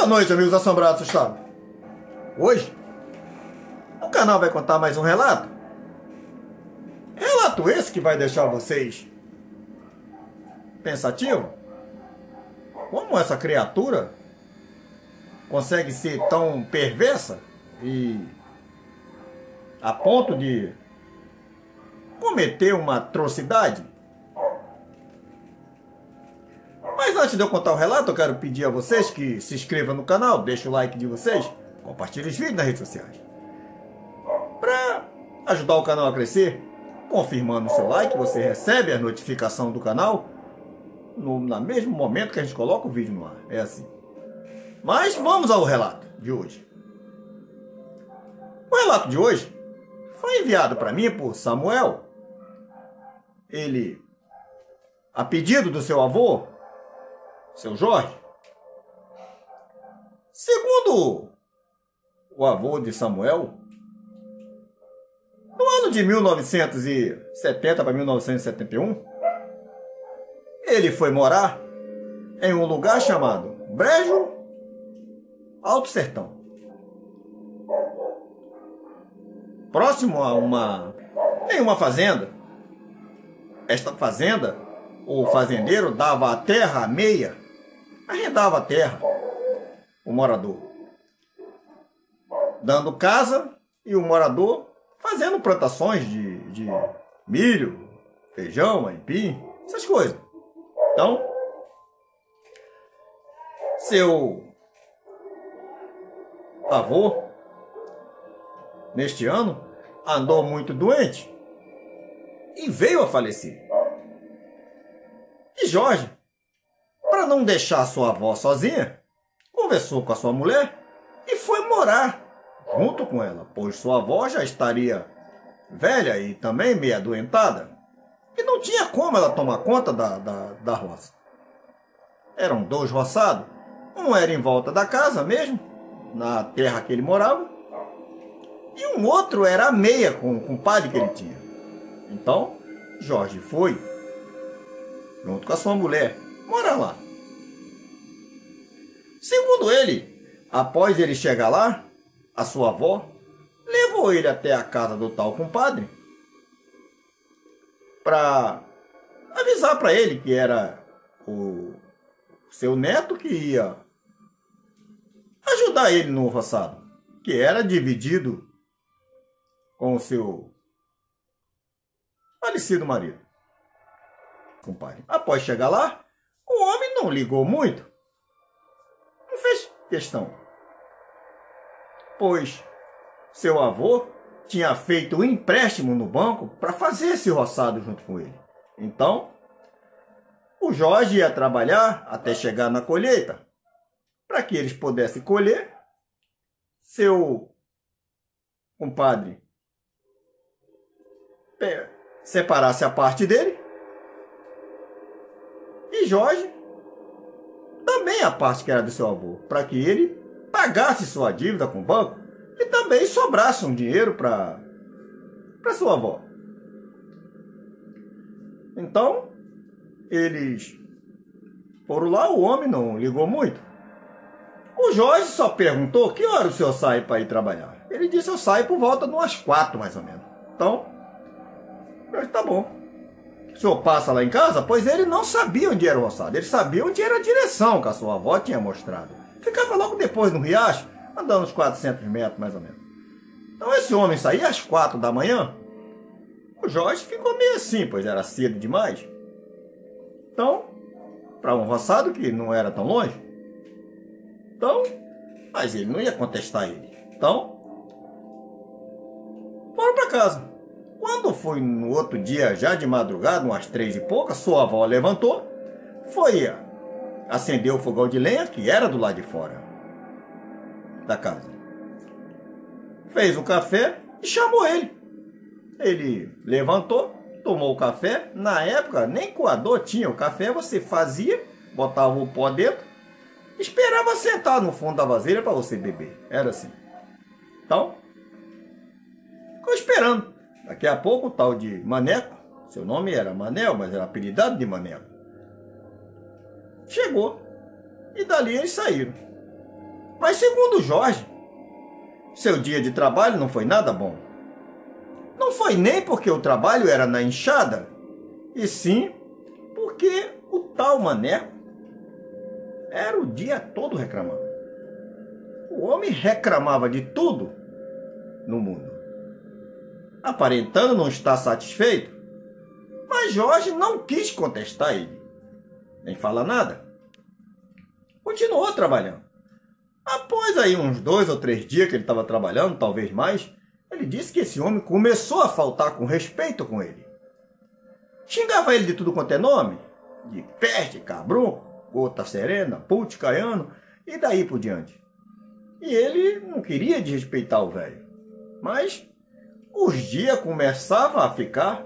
Boa noite, amigos assombrados assustados. Hoje, o canal vai contar mais um relato. Relato esse que vai deixar vocês pensativos. Como essa criatura consegue ser tão perversa e a ponto de cometer uma atrocidade? Mas antes de eu contar o relato, eu quero pedir a vocês que se inscrevam no canal, deixem o like de vocês, compartilhem os vídeos nas redes sociais. Para ajudar o canal a crescer, confirmando o seu like, você recebe a notificação do canal no mesmo momento que a gente coloca o vídeo no ar. É assim. Mas vamos ao relato de hoje. O relato de hoje foi enviado para mim por Samuel. Ele, a pedido do seu avô, seu Jorge. Segundo o avô de Samuel, no ano de 1970 para 1971, ele foi morar em um lugar chamado Brejo Alto Sertão, próximo em uma fazenda. Esta fazenda, o fazendeiro dava a terra a meia, arrendava a terra, o morador, dando casa e o morador fazendo plantações de milho, feijão, aipim, essas coisas. Então, seu avô, neste ano, andou muito doente e veio a falecer. E Jorge, para não deixar sua avó sozinha, conversou com a sua mulher e foi morar junto com ela, pois sua avó já estaria velha e também meio adoentada, e não tinha como ela tomar conta da roça. Eram dois roçados, um era em volta da casa mesmo, na terra que ele morava, e um outro era a meia com o padre que ele tinha. Então, Jorge foi, junto com a sua mulher, morar lá. Segundo ele, após ele chegar lá, a sua avó levou ele até a casa do tal compadre para avisar para ele que era o seu neto que ia ajudar ele no roçado, que era dividido com o seu falecido marido. Compadre. Após chegar lá, o homem não ligou muito, não fez questão, pois seu avô tinha feito um empréstimo no banco para fazer esse roçado junto com ele. Então, o Jorge ia trabalhar até chegar na colheita, para que eles pudessem colher. Seu compadre separasse a parte dele e Jorge também a parte que era do seu avô, para que ele pagasse sua dívida com o banco e também sobrasse um dinheiro para sua avó. Então, eles foram lá, o homem não ligou muito. O Jorge só perguntou que hora o senhor sai para ir trabalhar. Ele disse: eu saio por volta de umas 4 mais ou menos. Então, eu disse: tá bom. O senhor passa lá em casa? Pois ele não sabia onde era o roçado. Ele sabia onde era a direção que a sua avó tinha mostrado. Ficava logo depois no riacho, andando uns 400 metros mais ou menos. Então esse homem saía às 4 da manhã. O Jorge ficou meio assim, pois era cedo demais. Então, para um roçado que não era tão longe. Então, mas ele não ia contestar ele. Então, foram para casa. Quando foi no outro dia, já de madrugada, umas 3 e pouca, sua avó levantou, foi acender o fogão de lenha, que era do lado de fora da casa. Fez o café e chamou ele. Ele levantou, tomou o café. Na época, nem coador tinha. O café você fazia, botava o pó dentro, esperava sentar no fundo da vasilha para você beber. Era assim. Então, ficou esperando. Daqui a pouco o tal de Maneco, seu nome era Manel, mas era apelidado de Maneco, chegou. E dali eles saíram. Mas segundo Jorge, seu dia de trabalho não foi nada bom. Não foi nem porque o trabalho era na enxada, e sim porque o tal maneco era o dia todo reclamando. O homem reclamava de tudo no mundo, aparentando não estar satisfeito, mas Jorge não quis contestar ele, nem falar nada. Continuou trabalhando. Após aí uns 2 ou 3 dias que ele estava trabalhando, talvez mais, ele disse que esse homem começou a faltar com respeito com ele. Xingava ele de tudo quanto é nome, de peste, cabrão, gota serena, put, caiano, e daí por diante. E ele não queria desrespeitar o velho, mas os dias começavam a ficar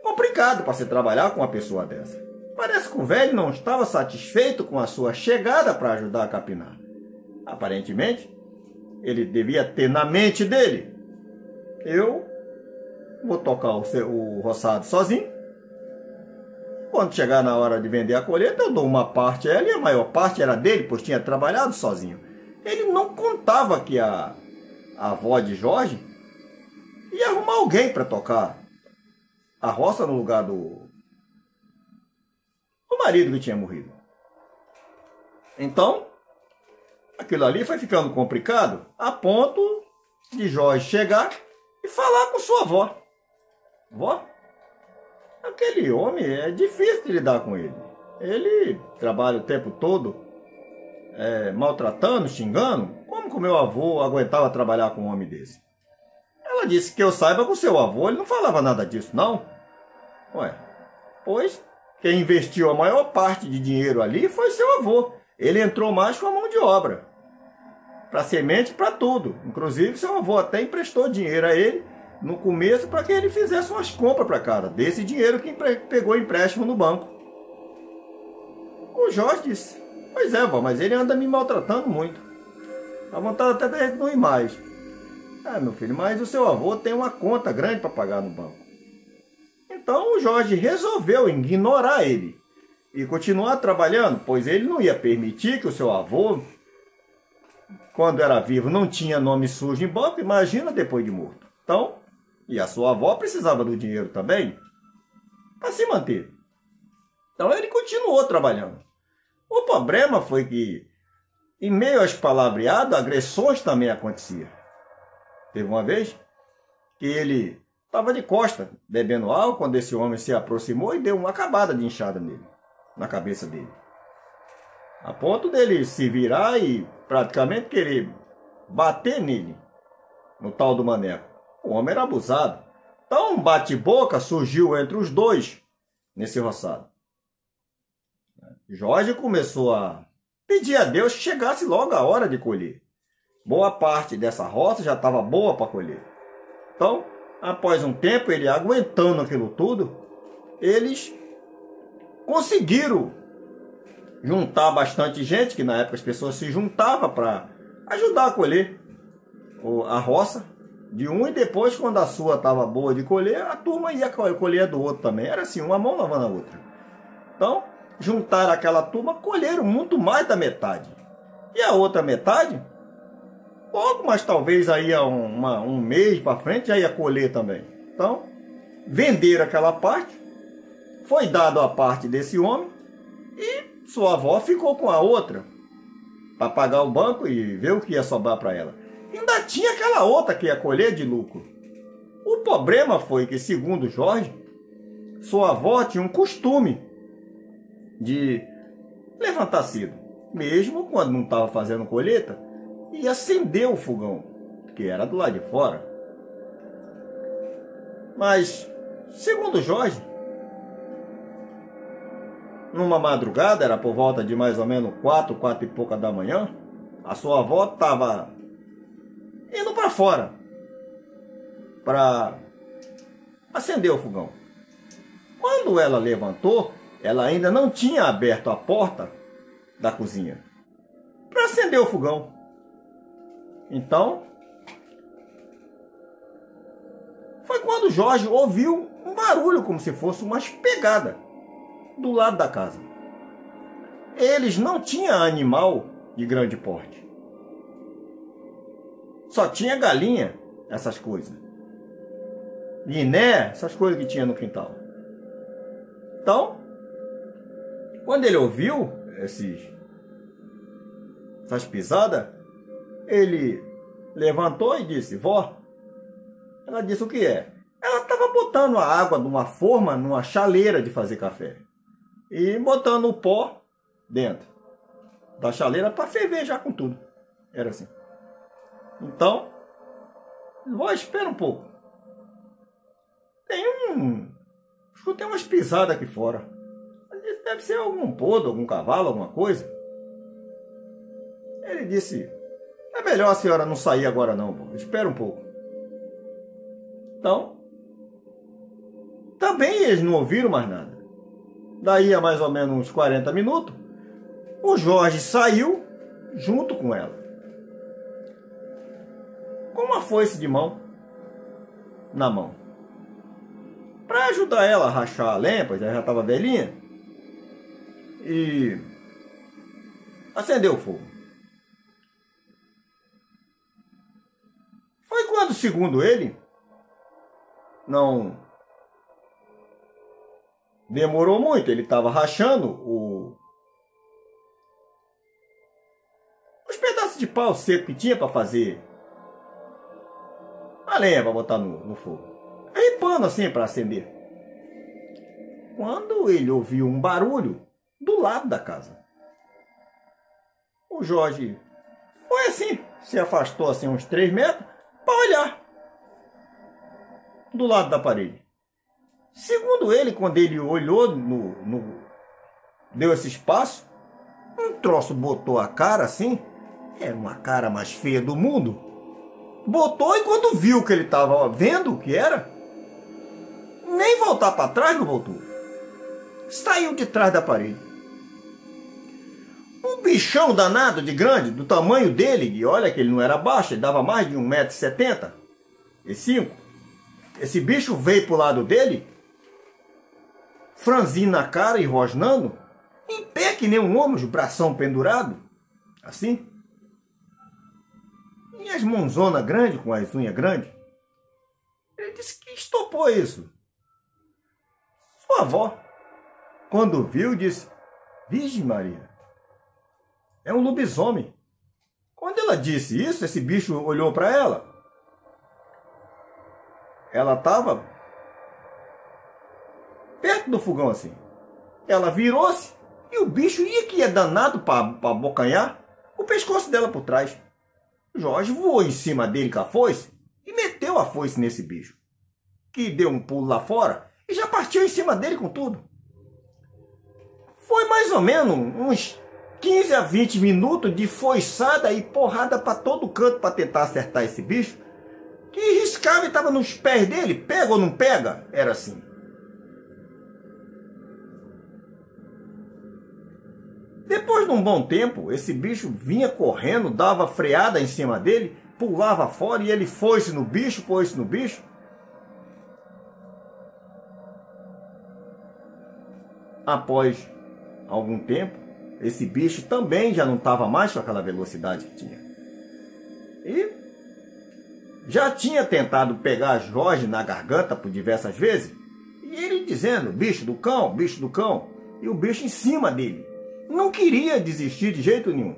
complicado para se trabalhar com uma pessoa dessa. Parece que o velho não estava satisfeito com a sua chegada para ajudar a capinar. Aparentemente, ele devia ter na mente dele: eu vou tocar o roçado sozinho. Quando chegar na hora de vender a colheita, eu dou uma parte a ela, e a maior parte era dele, pois tinha trabalhado sozinho. Ele não contava que a avó de Jorge ia arrumar alguém para tocar a roça no lugar do marido que tinha morrido. Então, aquilo ali foi ficando complicado, a ponto de Jorge chegar e falar com sua avó. Vó, aquele homem é difícil de lidar com ele. Ele trabalha o tempo todo maltratando, xingando. Como que o meu avô aguentava trabalhar com um homem desse? Ela disse que eu saiba que o seu avô ele não falava nada disso, não. Ué, pois quem investiu a maior parte de dinheiro ali foi seu avô. Ele entrou mais com a mão de obra, para semente, para tudo. Inclusive, seu avô até emprestou dinheiro a ele no começo para que ele fizesse umas compras para casa, desse dinheiro que pegou empréstimo no banco. O Jorge disse: pois é, vó, mas ele anda me maltratando muito. Dá vontade até da gente não ir mais. Ah, meu filho, mas o seu avô tem uma conta grande para pagar no banco. Então o Jorge resolveu ignorar ele e continuar trabalhando, pois ele não ia permitir que o seu avô, quando era vivo, não tinha nome sujo em banco, imagina depois de morto. Então, e a sua avó precisava do dinheiro também para se manter. Então ele continuou trabalhando. O problema foi que, em meio às palavreadas, agressões também aconteciam. Teve uma vez que ele estava de costa, bebendo álcool, quando esse homem se aproximou e deu uma acabada de inchada nele, na cabeça dele. A ponto dele se virar e praticamente querer bater nele, no tal do maneco. O homem era abusado. Então um bate-boca surgiu entre os dois nesse roçado. Jorge começou a pedir a Deus que chegasse logo a hora de colher. Boa parte dessa roça já estava boa para colher. Então, após um tempo, ele aguentando aquilo tudo, eles conseguiram juntar bastante gente, que na época as pessoas se juntavam para ajudar a colher a roça de um, e depois, quando a sua estava boa de colher, a turma ia colher a do outro também. Era assim, uma mão lavando a outra. Então, juntaram aquela turma, colheram muito mais da metade. E a outra metade, pouco, mas talvez aí um mês para frente já ia colher também. Então, venderam aquela parte, foi dado a parte desse homem e sua avó ficou com a outra para pagar o banco e ver o que ia sobrar para ela. Ainda tinha aquela outra que ia colher de lucro. O problema foi que, segundo Jorge, sua avó tinha um costume de levantar cedo, mesmo quando não estava fazendo colheita, e acender o fogão, que era do lado de fora. Mas, segundo Jorge, numa madrugada, era por volta de mais ou menos 4 e pouca da manhã, a sua avó estava indo para fora para acender o fogão. Quando ela levantou, ela ainda não tinha aberto a porta da cozinha para acender o fogão. Então, foi quando Jorge ouviu um barulho como se fosse umas pegadas do lado da casa. Eles não tinham animal de grande porte. Só tinha galinha, essas coisas. Guiné, essas coisas que tinha no quintal. Então, quando ele ouviu essas pisadas, ele levantou e disse: vó. Ela disse: o que é? Ela estava botando a água de uma forma numa chaleira de fazer café. E botando o pó dentro da chaleira para ferver já com tudo. Era assim. Então, vó, espera um pouco. Escutei umas pisadas aqui fora. Deve ser algum podo, algum cavalo, alguma coisa. Ele disse: é melhor a senhora não sair agora não, pô. Espera um pouco. Então, também eles não ouviram mais nada. Daí a mais ou menos uns 40 minutos, o Jorge saiu junto com ela, com uma foice de mão na mão, para ajudar ela a rachar a lenha, pois ela já estava velhinha, e acendeu o fogo. Foi quando, segundo ele, não demorou muito, ele estava rachando os pedaços de pau seco que tinha para fazer a lenha para botar no fogo, ripando assim para acender. Quando ele ouviu um barulho do lado da casa, o Jorge foi assim, se afastou assim uns 3 metros para olhar do lado da parede. Segundo ele, quando ele olhou, deu esse espaço, um troço botou a cara assim, era uma cara mais feia do mundo. Botou e quando viu que ele estava vendo o que era, nem voltar para trás não voltou. Saiu de trás da parede. Um bichão danado de grande, do tamanho dele, e olha que ele não era baixo, ele dava mais de 1,70 m e 5. Esse bicho veio pro lado dele, franzindo a cara e rosnando, em pé que nem um homem, o bração pendurado, assim. E as mãozonas grandes, com as unhas grandes. Ele disse que estopou isso. Sua avó, quando viu, disse: Virgem Maria, é um lobisomem. Quando ela disse isso, esse bicho olhou para ela. Ela estava perto do fogão assim. Ela virou-se e o bicho ia danado para abocanhar o pescoço dela por trás. Jorge voou em cima dele com a foice e meteu a foice nesse bicho, que deu um pulo lá fora e já partiu em cima dele com tudo. Foi mais ou menos uns 15 a 20 minutos de foiçada e porrada para todo canto para tentar acertar esse bicho, que riscava e estava nos pés dele. Pega ou não pega? Era assim. Depois de um bom tempo, esse bicho vinha correndo, dava freada em cima dele, pulava fora e ele foi-se no bicho, foi-se no bicho. Após algum tempo, esse bicho também já não estava mais com aquela velocidade que tinha. E já tinha tentado pegar Jorge na garganta por diversas vezes. E ele dizendo: bicho do cão, bicho do cão. E o bicho em cima dele. Não queria desistir de jeito nenhum.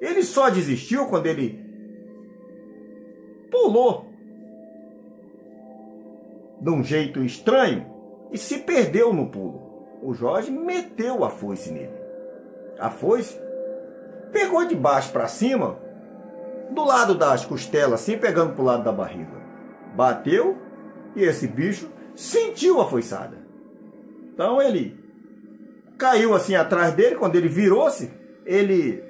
Ele só desistiu quando ele pulou de um jeito estranho e se perdeu no pulo. O Jorge meteu a foice nele. A foice pegou de baixo para cima, do lado das costelas, assim, pegando para o lado da barriga. Bateu e esse bicho sentiu a foiçada. Então ele caiu assim atrás dele. Quando ele virou-se, ele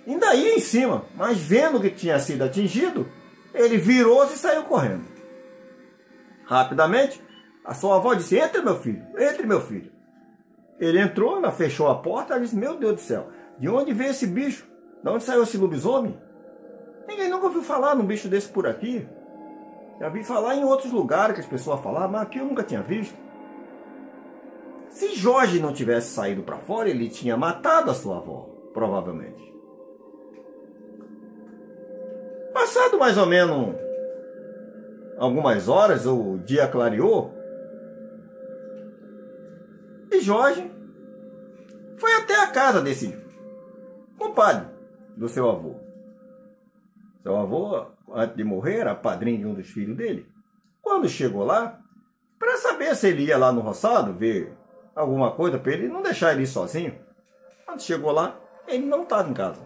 ainda ia em cima, mas vendo que tinha sido atingido, ele virou-se e saiu correndo. Rapidamente, a sua avó disse: entre, meu filho, entre, meu filho. Ele entrou, ela fechou a porta, ela disse: meu Deus do céu, de onde veio esse bicho? De onde saiu esse lobisomem? Ninguém nunca ouviu falar num bicho desse por aqui. Já vi falar em outros lugares que as pessoas falavam, mas aqui eu nunca tinha visto. Se Jorge não tivesse saído para fora, ele tinha matado a sua avó, provavelmente. Passado mais ou menos algumas horas, o dia clareou, e Jorge foi até a casa desse compadre do seu avô. Seu avô, antes de morrer, era padrinho de um dos filhos dele. Quando chegou lá, para saber se ele ia lá no roçado, ver alguma coisa para ele não deixar ele ir sozinho. Quando chegou lá, ele não estava em casa.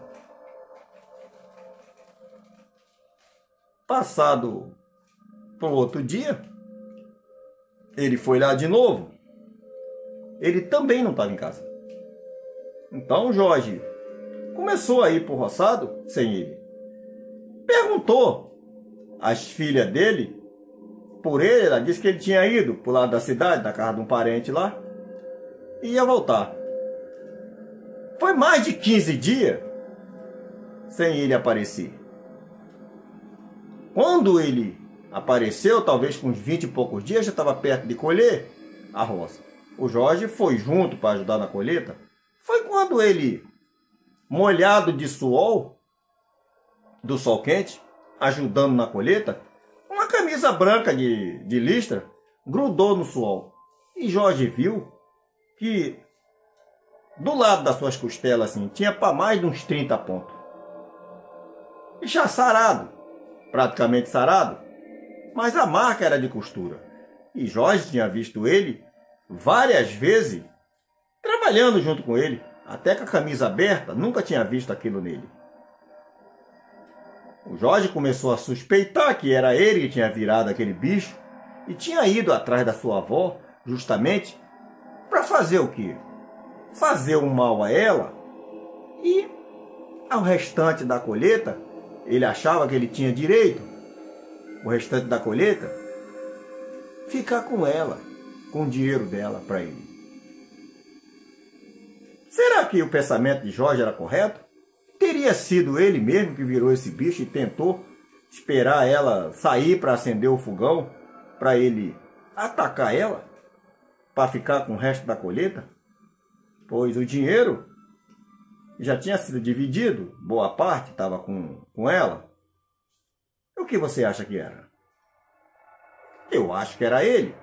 Passado por outro dia, ele foi lá de novo. Ele também não estava em casa. Então Jorge começou a ir para o roçado sem ele. Perguntou às filhas dele por ele. Ela disse que ele tinha ido para o lado da cidade, da casa de um parente lá, e ia voltar. Foi mais de 15 dias sem ele aparecer. Quando ele apareceu, talvez com uns 20 e poucos dias, já estava perto de colher a roça. O Jorge foi junto para ajudar na colheita. Foi quando ele, molhado de suor, do sol quente, ajudando na colheita, uma camisa branca de listra grudou no suor. E Jorge viu que do lado das suas costelas assim, tinha para mais de uns 30 pontos. E já sarado, praticamente sarado, mas a marca era de costura. E Jorge tinha visto ele várias vezes trabalhando junto com ele, até com a camisa aberta, nunca tinha visto aquilo nele. O Jorge começou a suspeitar que era ele que tinha virado aquele bicho e tinha ido atrás da sua avó justamente para fazer o quê? Fazer um mal a ela e ao restante da colheita, ele achava que ele tinha direito, o restante da colheita, ficar com ela, com o dinheiro dela para ele. Será que o pensamento de Jorge era correto? Teria sido ele mesmo que virou esse bicho e tentou esperar ela sair para acender o fogão, para ele atacar ela, para ficar com o resto da colheita? Pois o dinheiro já tinha sido dividido, boa parte estava com ela. O que você acha que era? Eu acho que era ele,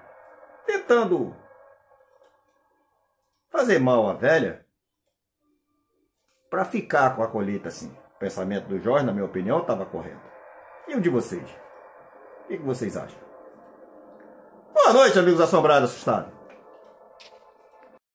tentando fazer mal à velha, para ficar com a colheita assim. O pensamento do Jorge, na minha opinião, estava correto. E o de vocês? O que vocês acham? Boa noite, amigos assombrados assustados.